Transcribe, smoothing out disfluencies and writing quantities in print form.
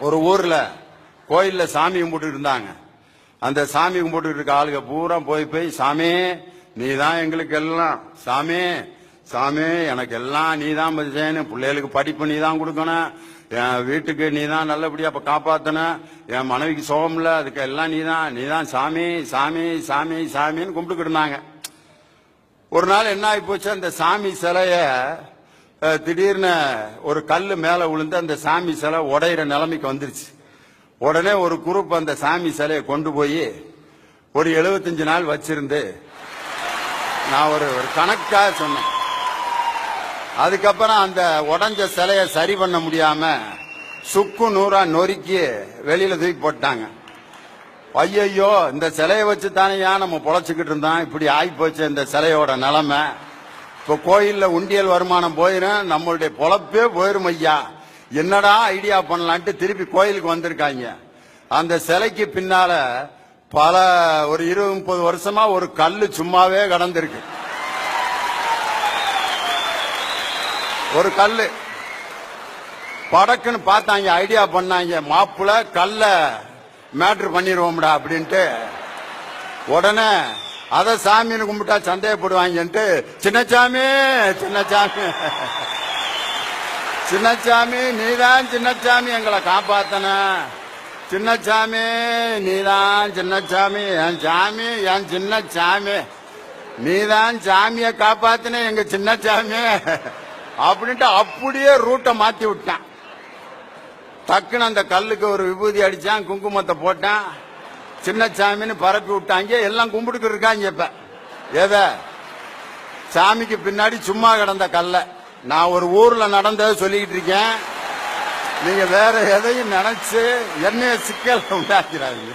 ஒரு ஊர்ல கோயில்ல சாமி கும்பிட்டு இருந்தாங்க. அந்த சாமி கும்பிட்டு இருக்க ஆளுங்க பூரா போய் சாமி நீதான் எங்களுக்கு எல்லாம், சாமி சாமி எனக்கு எல்லாம் நீதான் செய்யணும், பிள்ளைகளுக்கு படிப்பு நீதான் கொடுக்கணும், என் வீட்டுக்கு நீதான் நல்லபடியா காப்பாத்தணும், என் மனைவிக்கு சோகம் இல்ல அதுக்கு எல்லாம் நீதான் சாமி சாமி சாமி சாமின்னு கும்பிட்டுக்கிட்டு இருந்தாங்க. ஒரு நாள் என்ன ஆகி போச்சு, அந்த சாமி சிலைய திடீர்னு ஒரு கல்லு மேல விழுந்து அந்த சாமி சிலை உடையிற நிலைமைக்கு வந்துருச்சு. உடனே ஒரு குரூப் அந்த சாமி சிலையை கொண்டு போய் ஒரு 75 நாள் வச்சிருந்து நான் ஒரு கணக்காக சொன்னேன். அதுக்கப்புறம் அந்த உடஞ்ச சிலையை சரி பண்ண முடியாம சுக்கு நூறா நொறுக்கி வெளியில தூக்கி போட்டாங்க. ஐயோ இந்த சிலையை வச்சு தானே நம்ம பொழைச்சுக்கிட்டு இருந்தோம், இப்படி ஆகி போச்சு இந்த சிலையோட நிலைமை. இப்ப கோயில்ல உண்டியல் வருமானம் போயிரும், நம்மளுடைய பொழப்பே போயிரும் ஐயா, என்னடா ஐடியா பண்ணலான்ட்டு திருப்பி கோயிலுக்கு வந்திருக்காங்க. அந்த சிலைக்கு பின்னால பல ஒரு 20-30 வருஷமா ஒரு கல்லு சும்மாவே கடந்திருக்கு. ஒரு கல்லு படக்குன்னு பார்த்தாங்க, ஐடியா பண்ணாங்க, மாப்புல கல்ல மேட்ரு பண்ணிடுவோம்டா அப்படின்ட்டு. உடனே அத சாமின்னு கும்பிட்டா சந்தேகப்படுவாங்கன்ட்டு சின்னசாமி சின்னசாமி சின்னசாமி நீதான் சின்னசாமி எங்களை காப்பாத்தன, சின்னசாமி நீதான் சின்னசாமி என் சாமி என் சின்னசாமி நீதான் சாமிய காப்பாத்தின எங்க சின்னசாமி அப்படின்ட்டு அப்படியே ரூட்டை மாத்தி விட்டான். டக்குன்னு அந்த கல்லுக்கு ஒரு விபூதி அடிச்சான், குங்குமத்தை போட்டான், சின்னசாமின்னு பரப்பி விட்டாங்க. எல்லாம் கும்பிட்டு இருக்காங்க. இப்ப எத சாமிக்கு பின்னாடி சும்மா கிடந்த கல்ல நான் ஒரு ஊர்ல நடந்ததை சொல்லிக்கிட்டு இருக்கேன். நீங்க வேற எதையும் நினைச்சு என்னைய சிக்கல் உண்டாக்கிறாங்க.